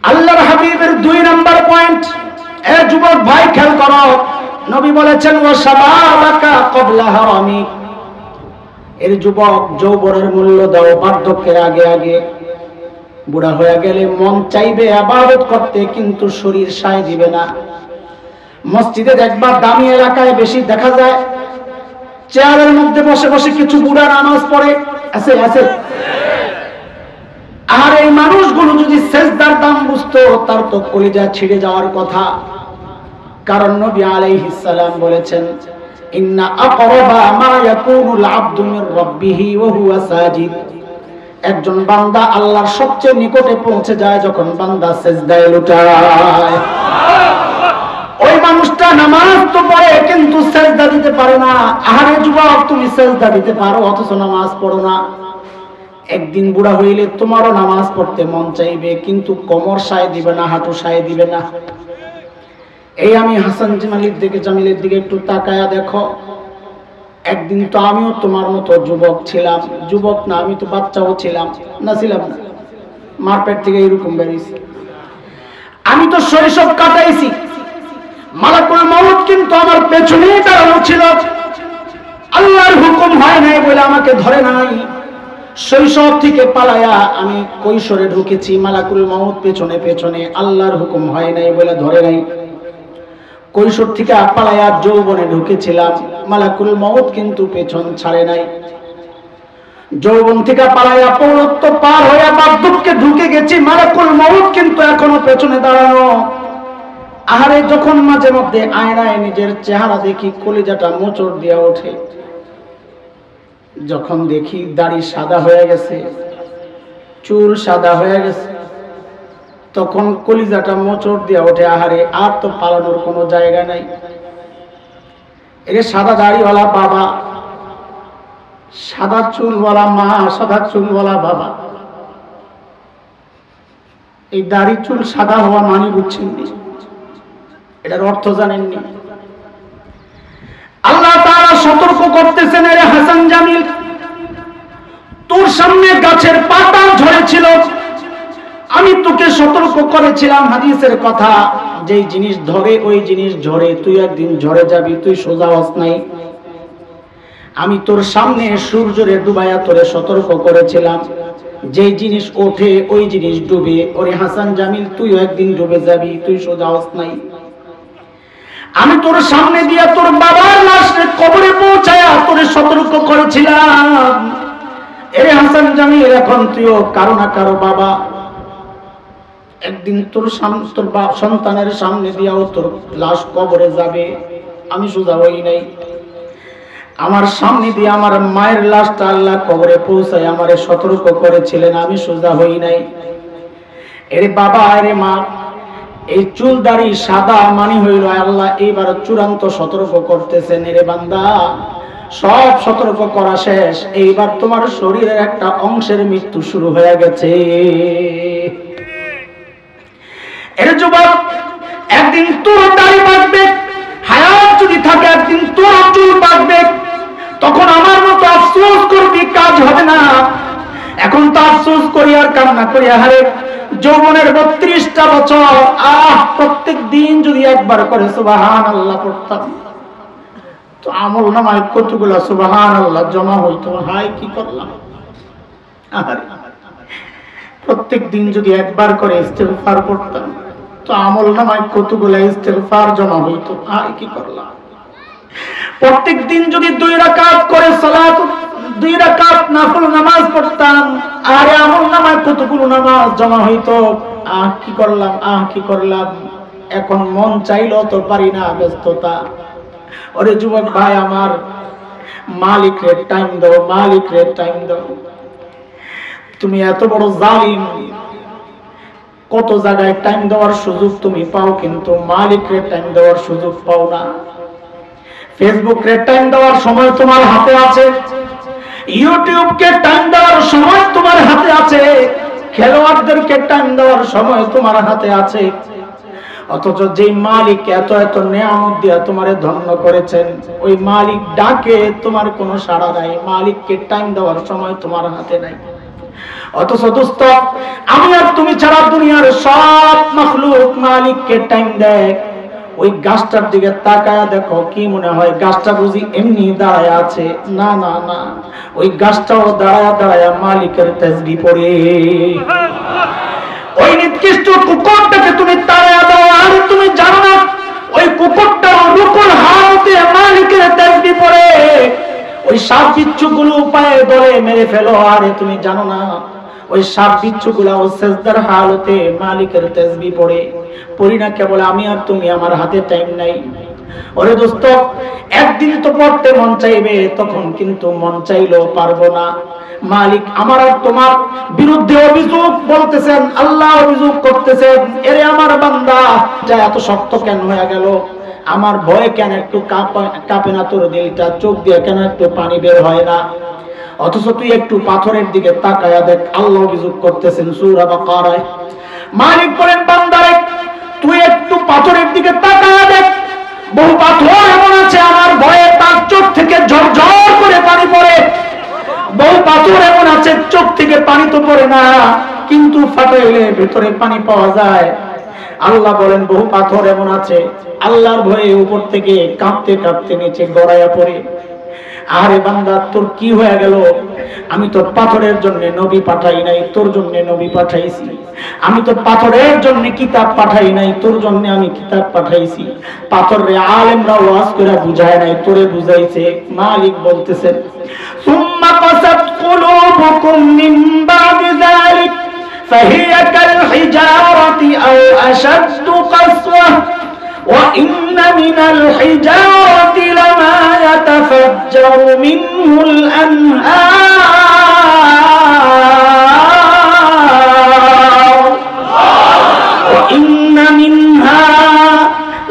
আল্লাহর হাবিবের 2 number point, এ যুবক ভাই খেয়াল করো, নবী বলেছেন ওয়া শাবাবাকা ক্বাবলা হারামিক, এর যুবক যৌবনের মূল্য দাও বার্ধক্যের আগে আগে। বুড়া হয়ে গেলে মন চাইবে ইবাদত করতে, কিন্তু শরীর সায় দিবে না। মসজিদে দেখবা দামি এলাকায় বেশি দেখা যায় চেয়ারের মধ্যে বসে বসে কিছু বুড়া নামাজ পড়ে, আছে আছে। আর এই মানুষগুলো যদি সেজদার দাম বুঝতো, তার তো কলিজা ছিঁড়ে যাওয়ার কথা। কারণ নবী আলাইহিস সালাম বলেছেন ইন্না আকরাবা মা ইয়াকুনুল আবদু মির রাব্বিহি ওয়া হুয়া সাজিদ, একজন বান্দা আল্লাহর সবচেয়ে নিকটে পৌঁছে যায় যখন বান্দা সিজদায় লুটায়। ওই মানুষটা নামাজ তো পড়ে কিন্তু সিজদা দিতে পারে না। আরে যুবক, তুমি সিজদা দিতে পারো অথচ নামাজ পড়ো না। একদিন বুড়া হইলে তোমারও নামাজ পড়তে মন চাইবে, কিন্তু কোমর সায় দিবে না, হাঁটু সায় দিবে না। এই আমি হাসান জামিলের দিকে একটু তাকায়া দেখো। একদিন তো আমিও তোমার মতো যুবক ছিলাম, যুবক না আমি তো বাচ্চাও ছিলাম না, ছিলাম না, মার পেট থেকে এরকম বেরিয়েছি। আমি তো শৈশব কাটাইছি, মালাকুল মউত কিন্তু আমার পেছনেই দাঁড়ানো ছিল। আল্লাহর হুকুম হয় নাই বলে আমাকে ধরে নাই। শৈশব থেকে পালায়া আমি কৈশোরে ঢুকেছি, মালাকুল মউত পেছনে পেছনে, আল্লাহর হুকুম হয় নাই বলে ধরে নাই। কৈশোর থেকে পালায়া যৌবনে ঢুকেছিলাম, মালাকুল মউত কিন্তু পেছন ছাড়ে নাই। যৌবন থেকে পালায়া পৌরত্ব পার হয়ে বার্ধক্যে ঢুকে গেছি, মালাকুল মউত কিন্তু এখনো পেছনে দাঁড়ানো। আহারে যখন মাঝে মধ্যে আয়নায় নিজের চেহারা দেখি, কলিজাটা মোচড় দিয়া ওঠে। যখন দেখি দাড়ি সাদা হয়ে গেছে, চুল সাদা হয়ে গেছে, তখন কলিজাটা মোচড় দিয়া ওঠে। আহারে আর তো পালানোর কোনো জায়গা নাই। এরে সাদা দাড়িওয়ালা বাবা, সাদা চুলওয়ালা মা, সাদা চুলওয়ালা বাবা, এই দাড়ি চুল সাদা হওয়া মানে বুঝছেননি? এটার অর্থ জানেননি? আল্লাহ তাআলা সতর্ক করতেছেন, এরে হাসান জামিল, তোর সামনে গাছের পাতা ঝরেছিল, আমি তোকে সতর্ক করেছিলাম হাদিসের কথা, যেই জিনিস ধরে ওই জিনিস ঝরে, তুই একদিন ঝরে যাবি, তুই সোজা হস নাই। আমি তোর সামনে সূর্যরে ডুবাইয়া তোরে সতর্ক করেছিলাম, যেই জিনিস ওঠে ওই জিনিস ডুবে। ওরে হাসান জামিল, তুইও একদিন ডুবে যাবি, তুই সোজা হস নাই। আমি তোর সামনে দিয়া তোর বাবার লাশকে কবরে পৌঁছায়া তোরে সতর্ক করেছিলাম। এরে হাসান জামিল, এখন তুইও কারো না কারো বাবা, একদিন তোর সন্তানের সামনে দিয়াও তোর লাশ কবরে যাবে। আমি সোজা হই নাই। আমার সামনে দিয়ে আমার মায়ের লাশটা আল্লাহ কবরে পৌঁছায় আমারে সতর্ক করেছিলেন, আমি সোজা হই নাই। এরে বাবা, এরে মা, এই চুল দাড়ি সাদা মানি হইল আল্লাহ এইবার চূড়ান্ত সতর্ক করতেছেন, এরে বান্দা, সব সতর্ক করা শেষ, এইবার তোমার শরীরের একটা অংশের মৃত্যু শুরু হয়ে গেছে। এর যুবক, একদিন তোর দাড়ি পাকবে, হায়াত যদি থাকে একদিন তোর চুল পাকবে, তখন আমার মতো আফসোস করবি, কাজ হবে না। এখন তো আফসোস করি আর কান্না করি। আহারে যৌবনের 32টা বছর, প্রত্যেক দিন যদি একবার করে সুবহানাল্লাহ পড়তাম, তো আমল নামায় কতগুলো সুবহানাল্লাহ জমা হইতো। হাই কি করলাম! আহারে প্রত্যেক দিন যদি একবার করে ইস্তেগফার পড়তাম, তো আমল নামায় কতগুলো ইস্তেগফার জমা হইতো। হাই কি করলাম! প্রত্যেক দিন যদি 2 রাকাত করে সালাত, 2 রাকাত নফল নামাজ পড়তাম, আরে আমল নামায় কতগুলো নামাজ জমা হইতো। কি করলাম, কি করলাম! এখন মন চাইলো তো পারি না, ব্যস্ততা। ওরে যুবক ভাই আমার, মালিক রে টাইম দাও, মালিক রে টাইম দাও। তুমি এত বড় জালিম, কত জায়গায় টাইম দেওয়ার সুযোগ তুমি পাও, কিন্তু মালিক রে টাইম দেওয়ার সুযোগ পাও না। ফেসবুক রে টাইম দেওয়ার সময় তোমার হাতে আছে, ইউটিউব কে টাইম দেওয়ার সময় তোমার হাতে আছে, খেলোয়াড়দেরকে টাইম দেওয়ার সময় তোমার হাতে আছে। অথচ যেই মালিক এত এত নিয়ামত দিয়া তোমারে ধন্য করেছেন, ওই মালিক ডাকে তোমার কোনো সাড়া নাই, মালিককে টাইম দেওয়ার সময় তোমার হাতে নাই। অথচ দোস্ত, আমি আর তুমি ছাড়া দুনিয়ার সব মাখলুক মালিককে টাইম দেয়, ওই গাছটার দিকে তাকায় দেখো, কি মনে হয় গাছটা বুঝি এমনি দাঁড়ায় আছে? না না না, ওই গাছটাও দাঁড়ায় দাঁড়ায় মালিকের তাসবিহ পড়ে। ওই নিকৃষ্ট কুকুরটাকে তুমি তাড়ায় দাও, আর তুমি জানো না ওই কুকুরটা রুকুর হাতে মালিকের তাসবিহ পড়ে। ওই সাপ বিচ্ছুগুলো পায়ে ধরে মেরে ফেলো, আরে তুমি জানো না ওই সাপ বিচ্ছুগুলা ও সেজদার হালতে মালিকের তাসবিহ পড়ে। পড়ি না কেবল আমি আর তুমি, আমার হাতে টাইম নাই। ওরে দোস্ত, একদিন তো পড়তে মন চাইবে, তখন কিন্তু মন চাইলেও পারবো না। মালিক আমার আর তোমার বিরুদ্ধে অভিযোগ বলতেছেন, আল্লাহ অভিযোগ করতেছেন, এরে আমার বান্দা যা এত শক্ত কেন হয়ে গেল? আমার ভয়ে কেন একটু কাঁপে না তোর দিলটা? চোখ দিয়ে কেন একটু পানি বের হয় না? অথচ তুই একটু পাথরের দিকে তাকায়া দেখ, আল্লাহ অভিযোগ করতেছেন সূরা বাকারায়। মালিক বলেন, বান্দারে তুই একটু পাথরের দিকে তাকায়া দেখ, বহু পাথর এমন আছে আমার ভয়ে তার চোখ থেকে ঝরঝর করে পানি পড়ে। বহু পাথর এমন আছে চোখ থেকে পানি তো পড়ে না, কিন্তু ফাটাইলে ভেতরে পানি পাওয়া যায়। আল্লাহ বলেন, বহু পাথর এমন আছে আল্লাহর ভয়ে উপর থেকে কাঁপতে কাঁপতে নিচে গড়াইয়া পড়ে। আরে বান্দা, তোর কি হয়ে গেল? আমি তো পাথরের জন্য নবী পাঠাই নাই, তোর জন্য নবী পাঠাইছি। আমি তো পাথরের জন্য কিতাব পাঠাই নাই, তোর জন্য আমি কিতাব পাঠাইছি। পাথরে আলেমরা ওয়াজ করে বুঝায় নাই, তোরে বুঝাইছে। মালিক বলতেছেন, সুম্মা কাসাত কুলুবুকুম মিন বাদি যালিক ফাহিয়া কাল হিজারাতি আও আশাদ্দু কাসওয়া وإن من الحجارة لما يتفجر منه الأنهار وإن منها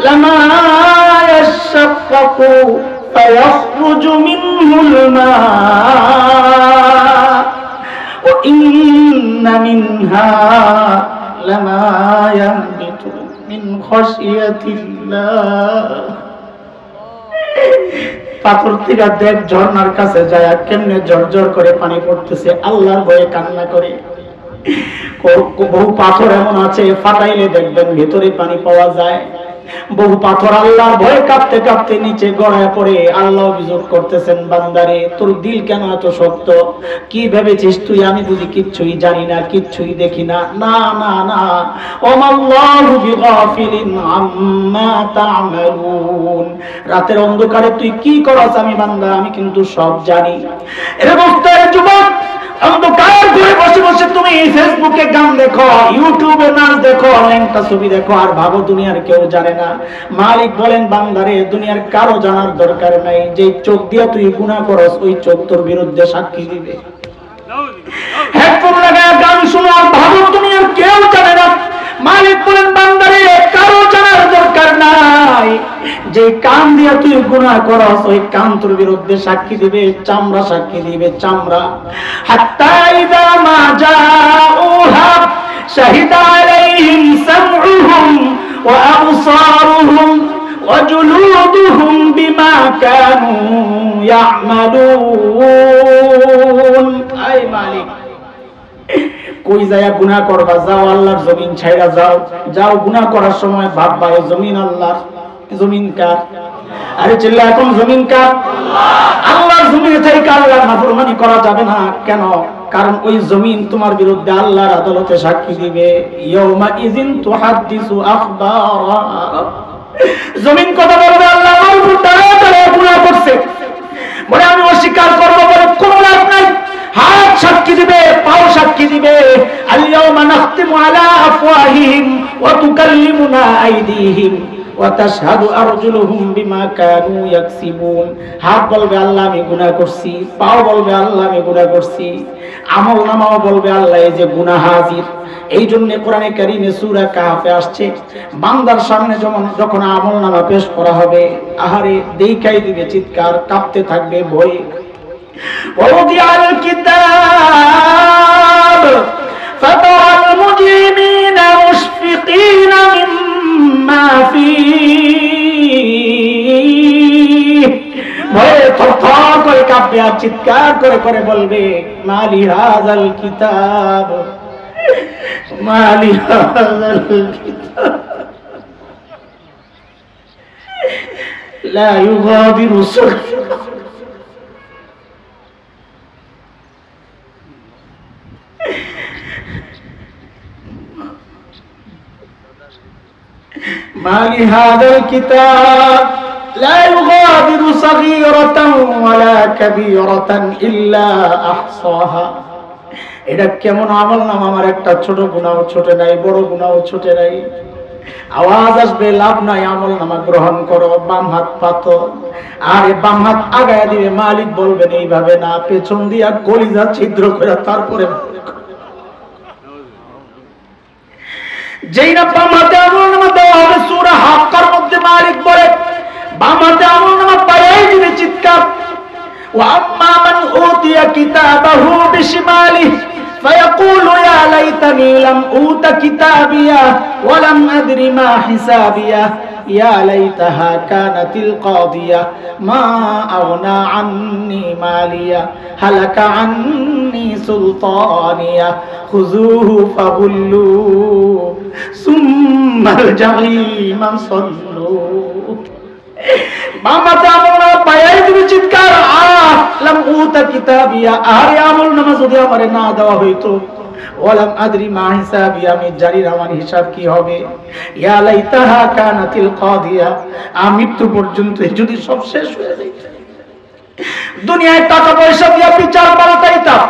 لما يشقق فيخرج منه الماء وإن منها لما ينبت من خشية الله। পাথর থেকে দেখ ঝর্ণার কাছে যায় কেমনে ঝরঝর করে পানি পড়তেছে, আল্লাহর ভয়ে কান্না করে। বহু পাথর এমন আছে ফাটাইলে দেখবেন ভেতরে পানি পাওয়া যায়। বহু পাথর আল্লাহর ভয়ে কাঁপতে কাঁপতে নিচে গড়ায় পড়ে। আল্লাহ অভিযোগ করতেছেন, বান্দারে তোর দিল কেন এত শক্ত? কি ভেবেছিস তুই আমি বুঝি কিচ্ছুই জানি না, কিচ্ছুই দেখি না? না না না, ওমাল্লাহু বিগাফিলিন আম্মা তা'মালুন। রাতের অন্ধকারে তুই কি করছ আমি বান্দা আমি কিন্তু সব জানি। এর বস্তার যুবক, অন্ধকার ঘরে বসে বসে তুমি ফেসবুকে গান দেখো, ইউটিউবে নাচ দেখো, ল্যাংটা ছবি দেখো, আর ভাবো দুনিয়ার কেউ জানে না। মালিক বলেন, বান্দারে দুনিয়ার কারো জানার দরকার নাই। যে চোখ দিয়ে তুই গুনাহ করস ওই চোখ তোর বিরুদ্ধে সাক্ষী দিবে। হেডফোন লাগায় গান শোনো, ভাবো দুনিয়ার কেউ জানে না। মালিক বলেন, বান্দারে কারো জানার দরকার নাই। যে কান দিয়ে তুই গুনাহ করস ওই কান তোর বিরুদ্ধে সাক্ষী দিবে, চামড়া সাক্ষী দিবে, চামড়া। হাত্তা ইযা মা জাউহা শাহিদা আলাইহিম সামউহুম ওয়া আবসারুহুম ওয়া জুলুদুহুম বিমা কানু ইয়ামালুন। আয় মালিক, কই যায় গুনাহ করবা? যাও আল্লাহর জমিন ছাইরা যাও। যাও গুনাহ করার সময় ভাববা এই জমিন আল্লাহর। জমিন কার? আরে চিল্লা, এখন জমিন কার? আল্লাহর জমিনে থেকে আল্লাহর নাফরমানি করা যাবে না। কেন? কারণ ওই জমিন তোমার বিরুদ্ধে আল্লাহর আদালতে সাক্ষী দিবে। ইয়াউমা ইযিন তুহাদ্দিসু আখবারা। জমিন কথা বলবে, আল্লাহ আমার উপর দাঁড়ায় দাঁড়ায় গুনাহ করছে, বলে আমি অস্বীকার করবো, বলে কোনো লাভ নাই। হাত সাক্ষী দিবে, পাও সাক্ষী দিবে। আল-ইয়াউমা নাখতিমু আলা আফওয়াহিহিম ওয়া তুকাল্লিমুনা আইদিহিম ওয়া তাশহাদু আরজুলুহুম বিমা কানু ইয়াকসিবুন। হাত বলবে আল্লাহ আমি গুনাহ করছি, পাও বলবে আল্লাহ আমি গুনাহ করছি, আমলনামাও বলবে আল্লাহ এই যে গুনাহ হাজির। এই জন্য কোরআনে কারীমে সূরা কাহফে আসছে, বান্দার সামনে যখন আমলনামা পেশ করা হবে, আহারে দেখাই দিবে চিৎকার, কাঁপতে থাকবে ভয়ে। ووضع الكتاب فترى المجرمين مشفقين مما فيه ভয়ে থরথর করে কাঁপবে আর চিৎকার করে করে বলবে, মালি হাযাল কিতাব, মালি হাযাল কিতাব লা ইউগাদিরু সগীরা মালি হাযাল কিতাব لا يغادر صغيرة ولا كبيرة إلا أحصاها এটা কেমন আমল নাম আমার একটা ছোট গুনাহও ছোটে নাই বড় গুনাহও ছোটে নাই আওয়াজ আসবে লাভ নাই আমল নামা গ্রহণ করো বাম হাত পাতো আর বাম হাত আগায় দিবে মালিক বলবেন এইভাবে না পেছন দিয়া কলিজা ছিদ্র করে তারপরে যেই না বাম হাতে আমল নামা দেওয়া হবে সূরা হাক্কার মধ্যে মালিক বলে বাম হাতে আমল নামা পাইয়াই দিবে চিৎকার وأما من أوتي كتابه بشماله فيقول يا ليتني لم أوت كتابيه ولم أدر ما حسابيه يا ليتها كانت القاضية ما أغنى عني ماليه هلك عني سلطانيه خذوه فغلوه ثم الجحيم صلوه বামাতে আমল নামা পাইয়াই দিবে চিৎকার লাম উতা কিতাবিয়া আরে আমল নামা যদি আমারে না দেওয়া হইতো ওয়ালাম আদরি মা হিসাবি আমি জানি না আমার হিসাব কি হবে ইয়া লাইতাহা কানাতিল কাদিয়া মৃত্যু পর্যন্ত যদি সব শেষ হয়ে যাইত দুনিয়ায় টাকা পয়সা দিয়া বিচার পাল্টাইতাম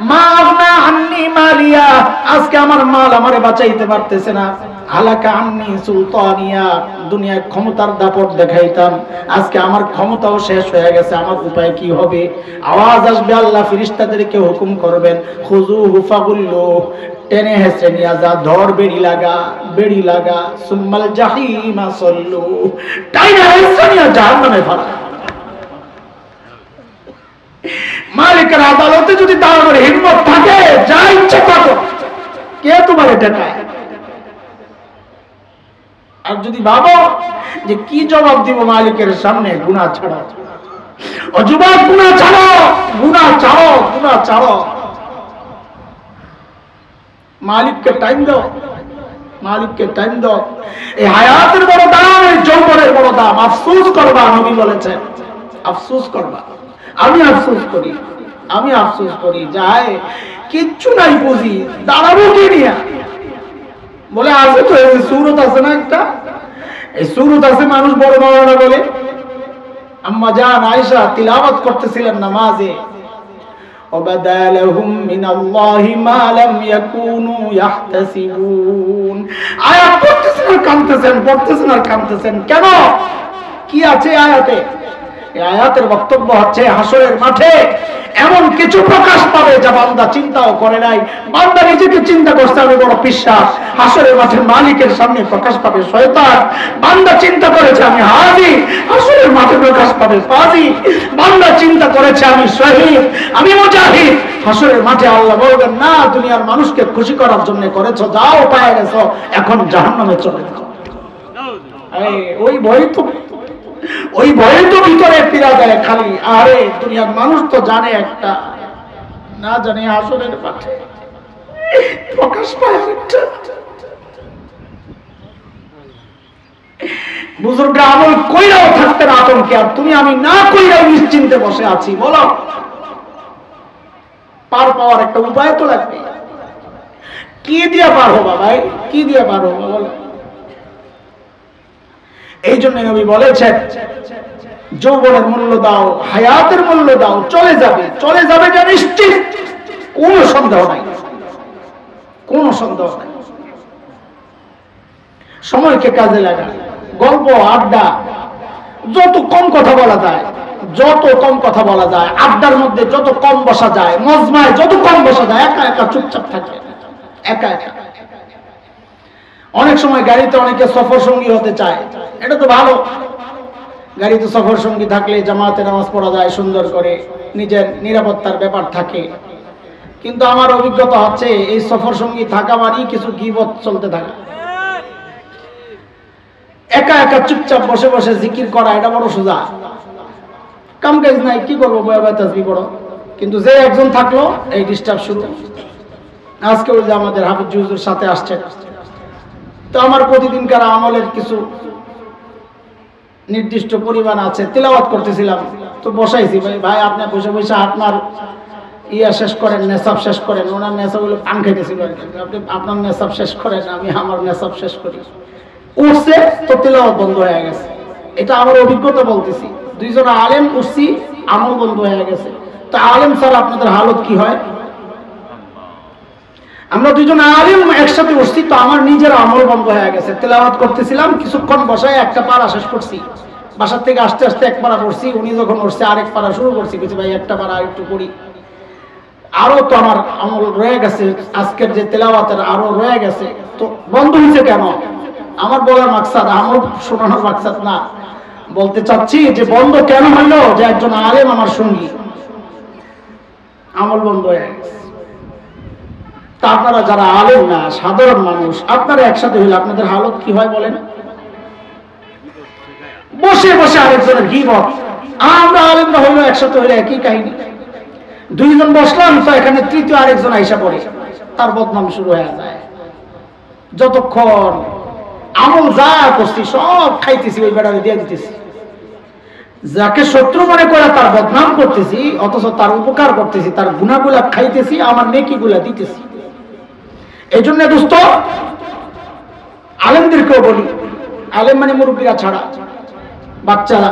মা আগনা আন্নি মালিয়া আজকে আমার মাল আমারে বাঁচাইতে পারতেছে না হালাকা আন্নি সুলতানিয়া দুনিয়ায় ক্ষমতার দাপট দেখাইতাম আজকে আমার ক্ষমতাও শেষ হয়ে গেছে আমার উপায় কি হবে আওয়াজ আসবে আল্লাহ ফেরেশতাদেরকে হুকুম করবেন খুযুহু ফাগুল্লু টেনে হেসে নিয়ে যা ধর বেড়ি লাগা সুম্মাল জাহিমা সল্লু টাইনা হেসে নিয়ে জাহান্নামে ফেলা মালিকের আদালতে যদি দাঁড়ানোর হিম্মত থাকে যা ইচ্ছে করো কে তোমার ঠেকায় আর যদি ভাবো যে কি জবাব দিব মালিকের সামনে গুনাহ ছাড়ো ও যুবক গুনাহ ছাড়ো মালিককে টাইম দাও এই হায়াতের বড় দাম এই যৌবনের বড় দাম আফসোস করবা নবী বলেছেন আফসোস করবা আমি আফসোস করি যায় কিচ্ছু নাই বুঝি দাঁড়াবো কি নিয়ে বলে আছে তো এই সূরত আছে না একটা এই সূরত আছে মানুষ বড় বড়রা বলে আম্মা জান আয়েশা তিলাওয়াত করতেছিলেন নামাজে ওয়াবাদালাহুম মিনাল্লাহি মা লাম ইয়াকুনু ইয়াহতাসিবুন আয়াত পড়তেছেন আর কাঁদতেছেন কেন কি আছে আয়াতে এই আয়াতের বক্তব্য হচ্ছে হাসরের মাঠে এমন কিছু প্রকাশ পাবে যা বান্দা চিন্তাও করে নাই বান্দা নিজেকে চিন্তা করছে আমি বড় পিশাচ হাসরের মাঠে মালিকের সামনে প্রকাশ পাবে শয়তান বান্দা চিন্তা করেছে আমি হাজি হাসরের মাঠে প্রকাশ পাবে ফাজি বান্দা চিন্তা করেছে আমি শহীদ আমি মুজাহিদ হাসরের মাঠে আল্লাহ বলবেন না দুনিয়ার মানুষকে খুশি করার জন্য করেছো যাও পায়ে গেছো এখন জাহান্নামে চলে যাও ওই ভয়ে তো ভিতরে পীড়া দেয় খালি আরে দুনিয়ার মানুষ তো জানে একটা না জানে আসলের মাঠে প্রকাশ পায় একটা বুজুর্গরা আমল কইরাও থাকতে না আতঙ্কে আর তুমি আমি না কইরাও নিশ্চিন্তে বসে আছি বলো পার পাওয়ার একটা উপায় তো লাগবে কি দিয়া পার হবা ভাই কি দিয়া পার হবা বলো এই জন্য নবী বলেছেন যৌবনের মূল্য দাও হায়াতের মূল্য দাও চলে যাবে যা নিশ্চিত কোনো সন্দেহ নাই সময়কে কাজে লাগা গল্প আড্ডা যত কম কথা বলা যায় আড্ডার মধ্যে যত কম বসা যায় মজমায় যত কম বসা যায় একা একা চুপচাপ থাকে একা অনেক সময় গাড়িতে অনেকে সফর সঙ্গী হতে চায় এটা তো ভালো গাড়িতে সফর সঙ্গী থাকলে জামাতে নামাজ পড়া যায় সুন্দর করে নিজের নিরাপত্তার ব্যাপার থাকে কিন্তু আমার অভিজ্ঞতা হচ্ছে এই সফর সঙ্গী থাকা মানেই কিছু গীবত চলতে থাকে একা একা চুপচাপ বসে বসে জিকির করা এটা বড় সোজা কাম কাজ নাই কি করবো বয়া তাসবিহ পড়ো কিন্তু যে একজন থাকলো এই ডিস্টার্ব শুরু আজকে ওই যে আমাদের হাফিজ হুজুর সাথে আসছে, তো আমার প্রতিদিনকার আমলের কিছু নির্দিষ্ট পরিমাণ আছে, তেলাওয়াত করতেছিলাম, তো বসাইছি, ভাই আপনি বসে বসে আপনার ইয়া শেষ করেন, নেশাব শেষ করেন। ওনার নেশাব হলো পান খাইতেছিল, আপনি আপনার নেশাব শেষ করেন, আমি আমার নেশাব শেষ করি। উঠছে তো তেলাওয়াত বন্ধ হয়ে গেছে। এটা আমার অভিজ্ঞতা বলতেছি, দুইজন আলেম উঠছি, আমল বন্ধ হয়ে গেছে। তো আলেম স্যার আপনাদের হালত কি হয়? আমরা দুইজন আলেম একসাথে উঠছি, তো আমার নিজের আমল বন্ধ হয়ে গেছে। তেলাওয়াত করতেছিলাম, কিছুক্ষণ বসায় একটা পারা শেষ করছি, বাসার থেকে আসতে আসতে এক পারা পড়ছি। উনি যখন উঠছে আরেক পারা শুরু করছি, কিছু ভাই একটা পারা একটু করি, আরো তো আমার আমল রয়ে গেছে, আজকের যে তেলাওয়াতের আরো রয়ে গেছে। তো বন্ধ হয়েছে কেন? আমার বলার মাকসাদ, আমল শোনানোর মাকসাদ না। বলতে চাচ্ছি যে বন্ধ কেন হইলো, যে একজন আলেম আমার সঙ্গী, আমল বন্ধ হয়ে গেছে। তা আপনারা যারা আলেম না, সাধারণ মানুষ, আপনারা একসাথে হইলে আপনাদের হালত কি হয় বলেন? বসে বসে আরেকজনের গীবত। আমরা আলেমরা হইলো একসাথে হইলে একই কাহিনী। দুইজন বসলাম, তো এখানে তৃতীয় আরেকজন আইসা পড়ে, তার বদনাম শুরু হয়ে যায়। যতক্ষণ আমল যা করছি সব খাইতেছি, ওই বেড়ারে দিয়ে দিতেছি। যাকে শত্রু মনে করে তার বদনাম করতেছি, অথচ তার উপকার করতেছি, তার গুণাগুলা খাইতেছি, আমার নেকিগুলা দিতেছি। এই জন্য দোস্ত, আলেমদেরকেও বলি, আলেম মানে মুরব্বীরা ছাড়া, বাচ্চারা,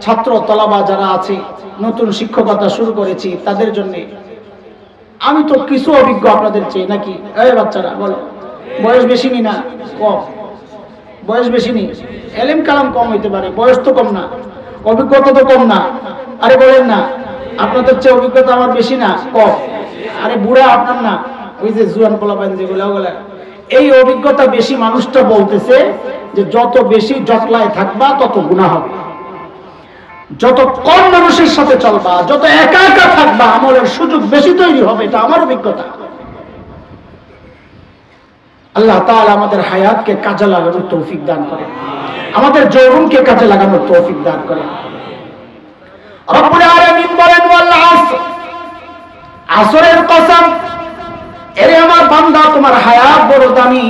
ছাত্র তলাবা যারা আছে, নতুন শিক্ষকতা শুরু করেছি, তাদের জন্য আমি তো কিছু অভিজ্ঞ আপনাদের চেয়ে, নাকি? এই বাচ্চারা বলো, বয়স বেশি নি না কম? বয়স বেশি নি, এলেম কালাম কম হইতে পারে, বয়স তো কম না, অভিজ্ঞতা তো কম না। আরে বলেন না, আপনাদের চেয়ে অভিজ্ঞতা আমার বেশি না কম? আরে বুড়া আপনার না, ওই যে জুয়ান পোলাপান যেগুলো, ওগুলা। এই অভিজ্ঞতা বেশি মানুষটা বলতেছে যে যত বেশি জটলায় থাকবা তত গুনাহ হবে, যত কম মানুষের সাথে চলবা, যত একা একা থাকবা আমলের সুযোগ বেশি তৈরি হবে। এটা আমার অভিজ্ঞতা। আল্লাহ তাআলা আমাদের হায়াতকে কাজে লাগানোর তৌফিক দান করেন, আমাদের যৌবনকে কাজে লাগানোর তৌফিক দান করেন। রব্বুল আলামিন বলেন, ওয়াল আসর, আসরের কসম, এরে আমার বান্দা, তোমার হায়াত বড় দামি।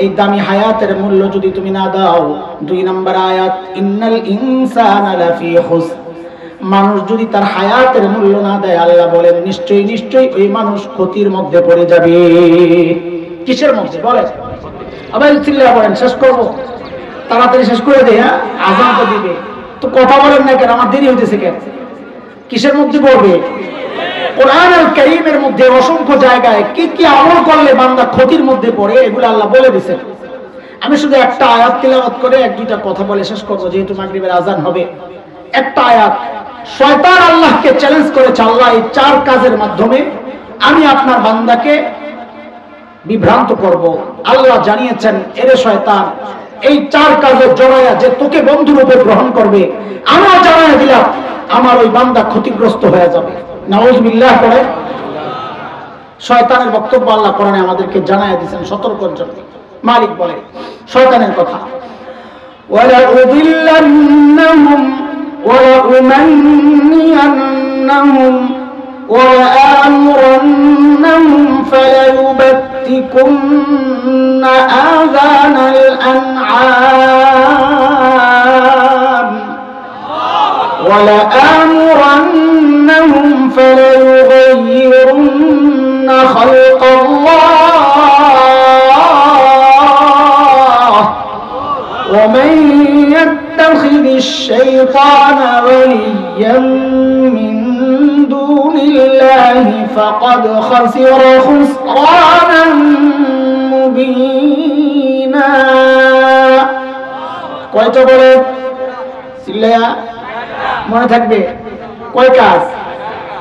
এই দামি হায়াতের মূল্য যদি তুমি না দাও, 2 নম্বর আয়াত, ইন্নাল ইনসানা লাফি খুসর, মানুষ যদি তার হায়াতের মূল্য না দেয়, আল্লাহ বলেন নিশ্চয়ই নিশ্চয়ই ওই মানুষ ক্ষতির মধ্যে পড়ে যাবে। কিসের মধ্যে বলেন? আবার চিল্লা বলেন, শেষ করবো, তাড়াতাড়ি শেষ করে দেয়। হ্যাঁ, আযান তো দিবে, তো কথা বলেন না কেন? আমার দেরি হইতেছে কেন? কিসের মধ্যে পড়বে? কোরআনুল কারীমের মধ্যে অসংখ্য জায়গায় কি কি আমল করলে বান্দা ক্ষতির মধ্যে পড়ে, এগুলো আল্লাহ বলে দিয়েছেন। আমি শুধু একটা আয়াত তিলাওয়াত করে 1-2টা কথা বলে শেষ করব, যেহেতু মাগরিবের আযান হবে। একটা আয়াত, শয়তান আল্লাহকে চ্যালেঞ্জ করেছে, আল্লাহ এই 4 কাজের মাধ্যমে আমি আপনার বান্দাকে বিভ্রান্ত করব। আল্লাহ জানিয়েছেন, এরে শয়তান, এই 4 কাজে জড়ায়া যে তোকে বন্ধুরূপে গ্রহণ করবে, আমার জানায়া দিলাম আমার ওই বান্দা ক্ষতিগ্রস্ত হয়ে যাবে। নাউযুবিল্লাহ করে শয়তানের বক্তব্য আল্লাহ কোরআনে আমাদেরকে জানায়া দিয়েছেন সতর্কের জন্য। মালিক বলে শয়তানের কথা, ওয়ালা উযিল্লান্নাহুম ওয়ালা উমান্নিয়ান্নাহুম ওয়ালা আমরুন্নাহুম ফালায়ুবাত্তিকুন্না আযানাল আনআম ওয়ালা আমরুন্নাহুম ফালায়ুগাইয়িরুন্না খালকাল্লাহ ومن يتخذ الشيطان وليا من دون الله فقد خسر خسرانا مبينا। কয়টা বলে সিল্লায়া মনে থাকবে? কয় কাজ?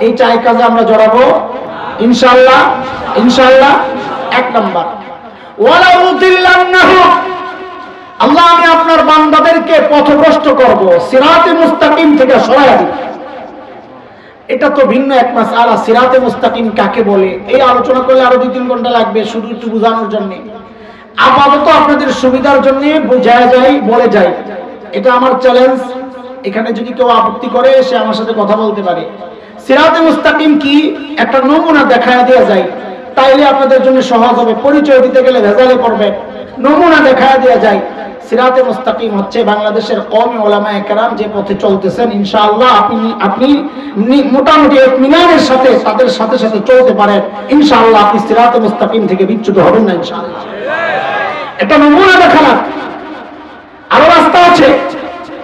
এই 4 কাজে আমরা জড়াবো ইনশাআল্লাহ। ইনশাআল্লাহ 1 নাম্বার, ওয়ালা উযিল্লান্নাহু, আল্লাহ আমি আপনার বান্দাদেরকে পথভ্রষ্ট করব, সিরাতে মুস্তাকিম থেকে সরায়া দিব। এটা তো ভিন্ন এক মাসআলা, সিরাতে মুস্তাকিম কাকে বলে এই আলোচনা করলে আরো 2-3 ঘন্টা লাগবে, শুধু একটু বোঝানোর জন্য। আপাতত আপনাদের সুবিধার জন্য বোঝায় যাই, বলে যাই, এটা আমার চ্যালেঞ্জ। এখানে যদি কেউ আপত্তি করে সে আমার সাথে কথা বলতে পারে। সিরাতে মুস্তাকিম কি একটা নমুনা দেখায়া দেয়া যায়, তাইলে আপনাদের জন্য সহজ হবে। পরিচয় দিতে গেলে ভেজালে পড়বে। নমুনা দেখায় দেওয়া যায়। সিরাতে মুস্তাকিম হচ্ছে বাংলাদেশের কওমি উলামায়ে কেরাম যে পথে চলতেছেন, ইনশাআল্লাহ আপনি মোটামুটি ইতমিনানের সাথে তাদের সাথে সাথে চলতে পারেন, ইনশাআল্লাহ আপনি সিরাতে মুস্তাকিম থেকে বিচ্যুত হবেন না ইনশাআল্লাহ। এটা নমুনা দেখালাম। আরো রাস্তা আছে,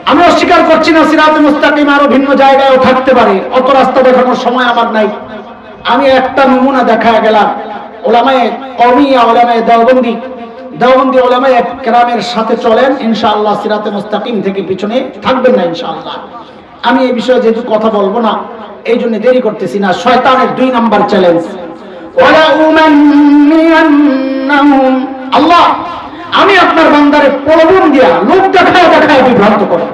আমি অস্বীকার করছি না সিরাতে মুস্তাকিম আরো ভিন্ন জায়গায়ও থাকতে পারে, অত রাস্তা দেখানোর সময় আমার নাই। আমি একটা নমুনা দেখায় গেলাম। উলামায়ে কওমিয়া, উলামায়ে দেওবন্দি উলামায়ে কেরামের সাথে চলেন, ইনশাআল্লাহ সিরাতে মুস্তাকিম থেকে পিছনে থাকবেন না ইনশাআল্লাহ। আমি এই বিষয়ে যেহেতু কথা বলবো না, এই জন্য দেরি করতেছি না। শয়তানের 2 নাম্বার চ্যালেঞ্জ, ওয়ালা উমান্নিয়ান্নাহুম, আল্লাহ আমি আপনার বান্দারে প্রলোভন দিয়া লোক দেখায় বিভ্রান্ত করব।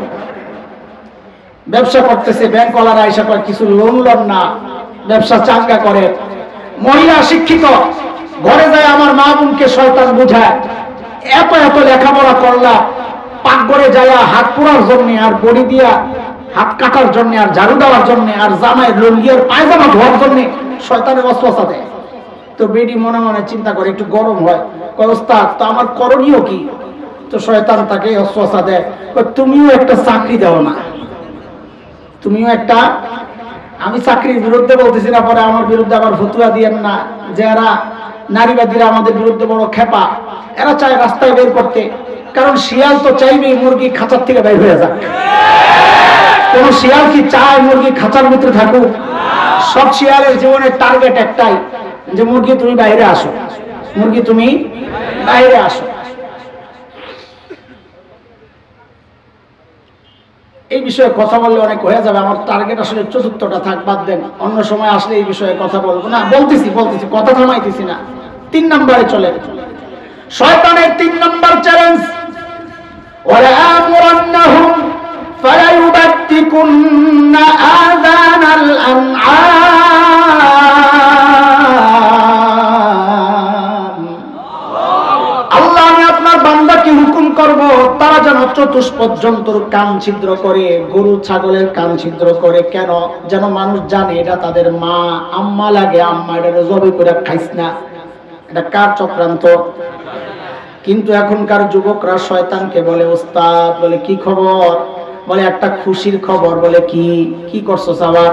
ব্যবসা করতেছে, ব্যাংকওয়ালারা আইসা করে কিছু লোন না, ব্যবসা চাঙ্গা করে। মহিলা শিক্ষিত, ঘরে যায় আমার মা বোনকে শয়তান বুঝায়, এত লেখাপড়া করলা, পাকঘরে যায় হাত পোড়ার জন্য আর বড়ি দিয়া হাত কাটার জন্য আর ঝাড়ু দেওয়ার জন্য আর জামাই লুঙ্গি আর পায়জামা ধোয়ার জন্য শয়তানের ওয়াসওয়াসা দেয়। তো বেডি মনে মনে চিন্তা করে, একটু গরম হয়, কয় ওস্তাদ তো আমার করণীয় কি? তো শয়তান তাকে ওয়াসওয়াসা দেয়, তুমিও একটা চাকরি দাও না, তুমিও একটা। আমি চাকরির বিরুদ্ধে বলতেছি না, পরে আমার বিরুদ্ধে আবার ফতুয়া দিয়েন না। যারা নারীবাদীরা আমাদের বিরুদ্ধে বড় খেপা, এরা চায় রাস্তায় বের করতে, কারণ শিয়াল তো চাইবেই মুরগি খাঁচার থেকে বের হয়ে যাক। কোন শিয়াল কি চায় মুরগি খাঁচার ভিতরে থাকুক? সব শিয়ালের জীবনের টার্গেট একটাই, যে মুরগি তুমি বাইরে আসো, মুরগি তুমি বাইরে আসো। এই বিষয়ে কথা বললে অনেক হয়ে যাবে, আমার টার্গেট আসলে চতুর্থটা থাক, বাদ দেন, অন্য সময় আসলে এই বিষয়ে কথা বলবো না। বলতেছি কথা থামাইতেছি না। 3 নম্বরে চলে শয়তানের 3 নম্বর চ্যালেঞ্জ, ওয়ালা আমুরান্নাহুম ফালায়ুবাত্তিকুন্না আযানাল আনআম। আল্লাহ আমি আপনার বান্দাকে হুকুম করব, তারা যেন চতুষ্পদ জন্তুর কান ছিদ্র করে, গরু ছাগলের কান ছিদ্র করে। কেন? যেন মানুষ জানে এটা তাদের মা, আম্মা লাগে, আম্মা এটা জবাই করে খাইস না। এটা কার চক্রান্ত? কিন্তু এখনকার যুবকরা শয়তানকে বলে, ওস্তাদ বলে কি খবর? বলে একটা খুশির খবর। বলে কি করছো আবার?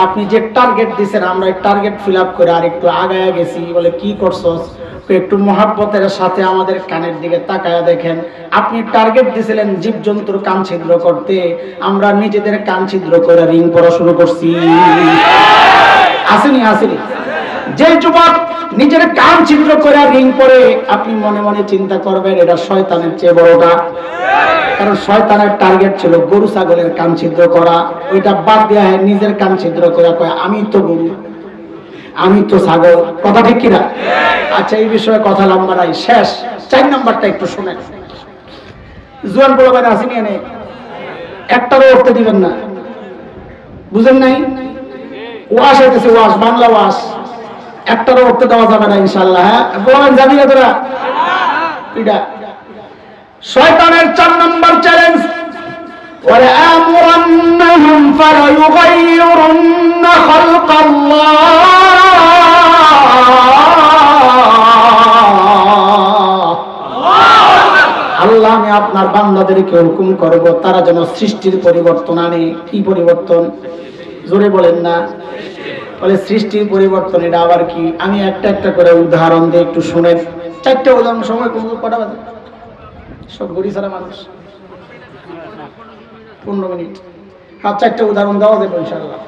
আপনি যে টার্গেট দিয়েছেন আমরা এই টার্গেট ফিল আপ করে আর একটু আগায় গেছি। বলে কি করছো? একটু মহাব্বতের সাথে আমাদের কানের দিকে তাকায়া দেখেন, আপনি টার্গেট দিয়েছিলেন জীবজন্তুর কান ছিদ্র করতে, আমরা নিজেদের কান ছিদ্র করে রিং পরা শুরু করছি। আসেনি? যে যুবক নিজের কান ছিদ্র করে রিং পরে, আপনি মনে মনে চিন্তা করবেন এটা শয়তানের চেয়ে বড়টা। কারণ শয়তানের টার্গেট ছিল গরু ছাগলের কান ছিদ্র করা, ওইটা বাদ দেয়া হয় নিজের কান ছিদ্র করে কয় আমি তো গরু, আমি তো ছাগল। কথা ঠিক কিনা? আচ্ছা, এই বিষয়ে কথা লম্বা নাই, শেষ 4 নম্বরটা একটু শুনেন। জোয়ান বলা বাইরে আসেনি, এনে একটারও উঠতে দিবেন না, বুঝেন নাই? ওয়াশ হইতেছে, ওয়াশ, বাংলা ওয়াশ, একটারও উঠতে দেওয়া যাবে না ইনশাআল্লাহ। হ্যাঁ বলেন, যাবি না তোরা? এটা শয়তানের 4 নম্বর চ্যালেঞ্জ, ওয়ালা আমুরান্নাহুম ফালায়ুগাইয়িরুন্না খালকাল্লাহ। আল্লাহ আমি আপনার বান্দাদেরকে হুকুম করব তারা যেন সৃষ্টির পরিবর্তন আনে। কি পরিবর্তন? জোরে বলেন না। বলে সৃষ্টির পরিবর্তন, এটা আবার কি? আমি একটা করে উদাহরণ দিয়ে একটু শুনেন। 4টা উদাহরণ, সময় কটা বাজে? সব গড়ি ছাড়া মানুষ, 15 মিনিট। হ্যাঁ, 4টা উদাহরণ দেওয়া যাবে ইনশাআল্লাহ।